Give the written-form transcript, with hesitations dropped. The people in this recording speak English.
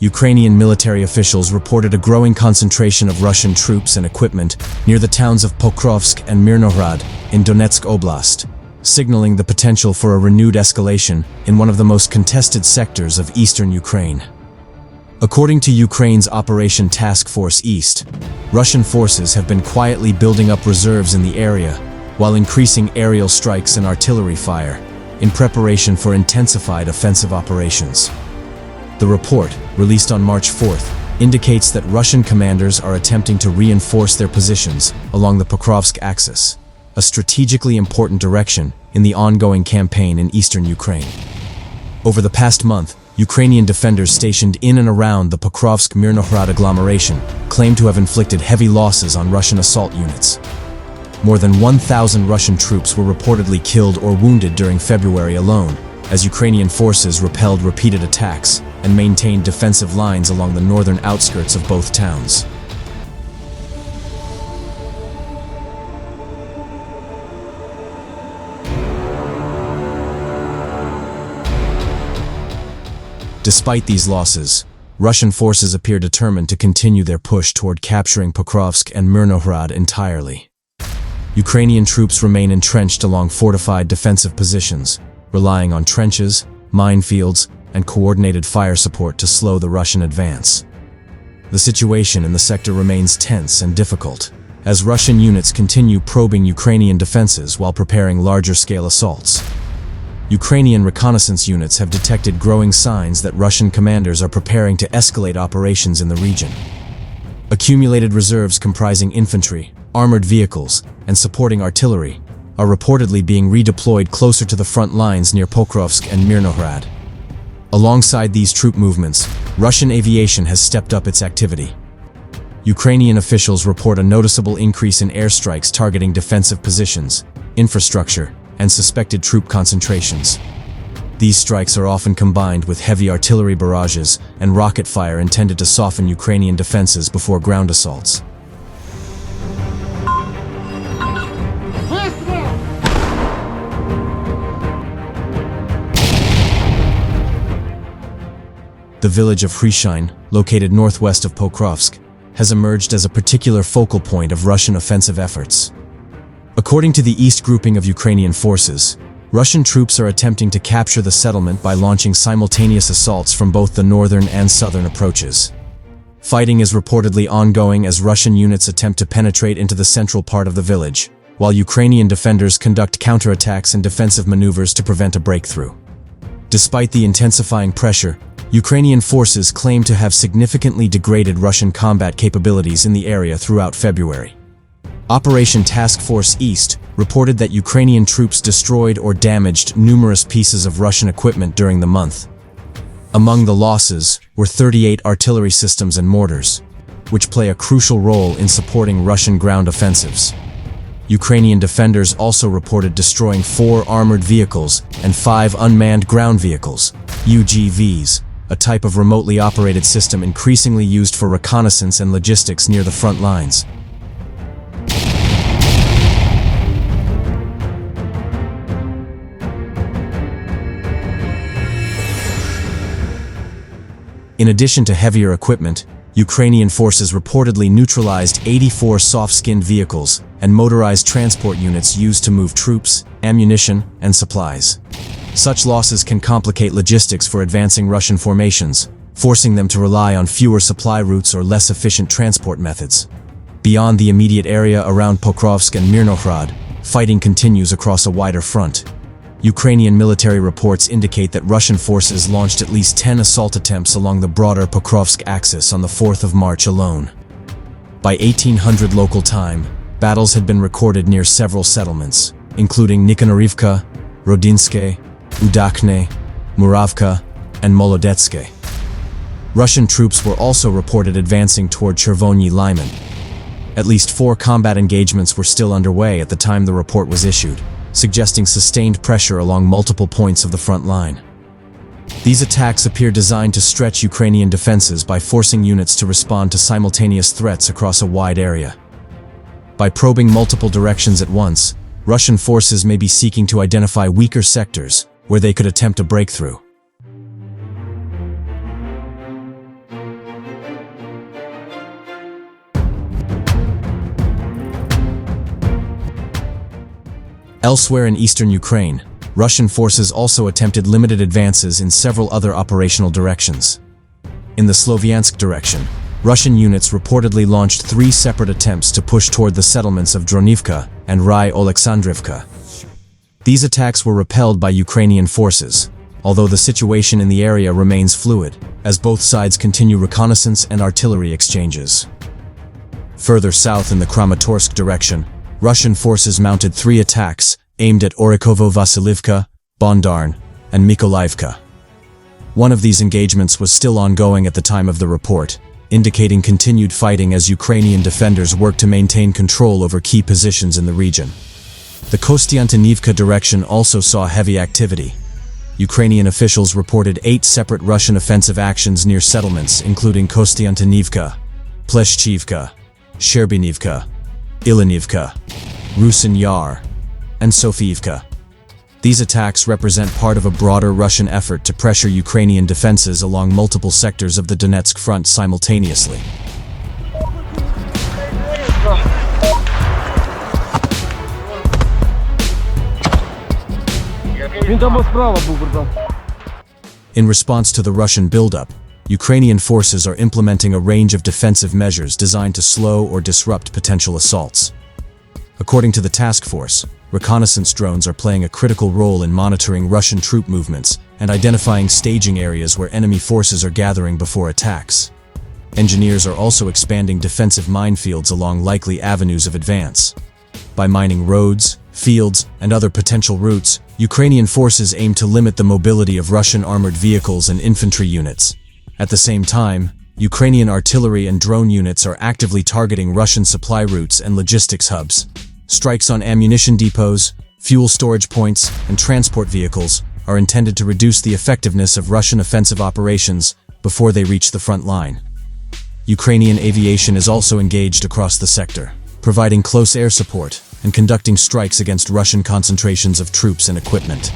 Ukrainian military officials reported a growing concentration of Russian troops and equipment near the towns of Pokrovsk and Myrnohrad in Donetsk Oblast, signaling the potential for a renewed escalation in one of the most contested sectors of eastern Ukraine. According to Ukraine's Operation Task Force East, Russian forces have been quietly building up reserves in the area while increasing aerial strikes and artillery fire in preparation for intensified offensive operations. The report, released on March 4th, indicates that Russian commanders are attempting to reinforce their positions along the Pokrovsk axis, a strategically important direction in the ongoing campaign in eastern Ukraine. Over the past month, Ukrainian defenders stationed in and around the Pokrovsk Myrnohrad agglomeration claim to have inflicted heavy losses on Russian assault units. More than 1,000 Russian troops were reportedly killed or wounded during February alone, as Ukrainian forces repelled repeated attacks and maintained defensive lines along the northern outskirts of both towns. Despite these losses, Russian forces appear determined to continue their push toward capturing Pokrovsk and Myrnohrad entirely. Ukrainian troops remain entrenched along fortified defensive positions, relying on trenches, minefields, and coordinated fire support to slow the Russian advance. The situation in the sector remains tense and difficult, as Russian units continue probing Ukrainian defenses while preparing larger-scale assaults. Ukrainian reconnaissance units have detected growing signs that Russian commanders are preparing to escalate operations in the region. Accumulated reserves comprising infantry, armored vehicles, and supporting artillery are reportedly being redeployed closer to the front lines near Pokrovsk and Myrnohrad. Alongside these troop movements, Russian aviation has stepped up its activity. Ukrainian officials report a noticeable increase in airstrikes targeting defensive positions, infrastructure, and suspected troop concentrations. These strikes are often combined with heavy artillery barrages and rocket fire intended to soften Ukrainian defenses before ground assaults. The village of Hryshyn, located northwest of Pokrovsk, has emerged as a particular focal point of Russian offensive efforts. According to the East grouping of Ukrainian forces, Russian troops are attempting to capture the settlement by launching simultaneous assaults from both the northern and southern approaches. Fighting is reportedly ongoing as Russian units attempt to penetrate into the central part of the village, while Ukrainian defenders conduct counterattacks and defensive maneuvers to prevent a breakthrough. Despite the intensifying pressure, Ukrainian forces claim to have significantly degraded Russian combat capabilities in the area throughout February. Operation Task Force East reported that Ukrainian troops destroyed or damaged numerous pieces of Russian equipment during the month. Among the losses were 38 artillery systems and mortars, which play a crucial role in supporting Russian ground offensives. Ukrainian defenders also reported destroying 4 armored vehicles and 5 unmanned ground vehicles, UGVs, a type of remotely operated system increasingly used for reconnaissance and logistics near the front lines. In addition to heavier equipment, Ukrainian forces reportedly neutralized 84 soft-skinned vehicles and motorized transport units used to move troops, ammunition, and supplies. Such losses can complicate logistics for advancing Russian formations, forcing them to rely on fewer supply routes or less efficient transport methods. Beyond the immediate area around Pokrovsk and Myrnohrad, fighting continues across a wider front. Ukrainian military reports indicate that Russian forces launched at least 10 assault attempts along the broader Pokrovsk axis on the 4th of March alone. By 1800 local time, battles had been recorded near several settlements, including Nikhonorivka, Rodinske, Udakne, Muravka, and Molodetske. Russian troops were also reported advancing toward Chervony Lyman. At least 4 combat engagements were still underway at the time the report was issued, suggesting sustained pressure along multiple points of the front line. These attacks appear designed to stretch Ukrainian defenses by forcing units to respond to simultaneous threats across a wide area. By probing multiple directions at once, Russian forces may be seeking to identify weaker sectors where they could attempt a breakthrough. Elsewhere in eastern Ukraine, Russian forces also attempted limited advances in several other operational directions. In the Sloviansk direction, Russian units reportedly launched 3 separate attempts to push toward the settlements of Dronivka and Rai-Oleksandrivka. These attacks were repelled by Ukrainian forces, although the situation in the area remains fluid, as both sides continue reconnaissance and artillery exchanges. Further south in the Kramatorsk direction, Russian forces mounted 3 attacks aimed at Orikovo-Vasilivka, Bondarn, and Mykolaiivka. One of these engagements was still ongoing at the time of the report, indicating continued fighting as Ukrainian defenders worked to maintain control over key positions in the region. The Kostiantynivka direction also saw heavy activity. Ukrainian officials reported 8 separate Russian offensive actions near settlements including Kostiantynivka, Pleshchivka, Sherbinivka, Ilinivka, Rusin Yar, and Sofiivka. These attacks represent part of a broader Russian effort to pressure Ukrainian defenses along multiple sectors of the Donetsk front simultaneously. In response to the Russian buildup, Ukrainian forces are implementing a range of defensive measures designed to slow or disrupt potential assaults. According to the task force, reconnaissance drones are playing a critical role in monitoring Russian troop movements and identifying staging areas where enemy forces are gathering before attacks. Engineers are also expanding defensive minefields along likely avenues of advance. By mining roads, fields, and other potential routes, Ukrainian forces aim to limit the mobility of Russian armored vehicles and infantry units. At the same time, Ukrainian artillery and drone units are actively targeting Russian supply routes and logistics hubs. Strikes on ammunition depots, fuel storage points, and transport vehicles are intended to reduce the effectiveness of Russian offensive operations before they reach the front line. Ukrainian aviation is also engaged across the sector, providing close air support and conducting strikes against Russian concentrations of troops and equipment.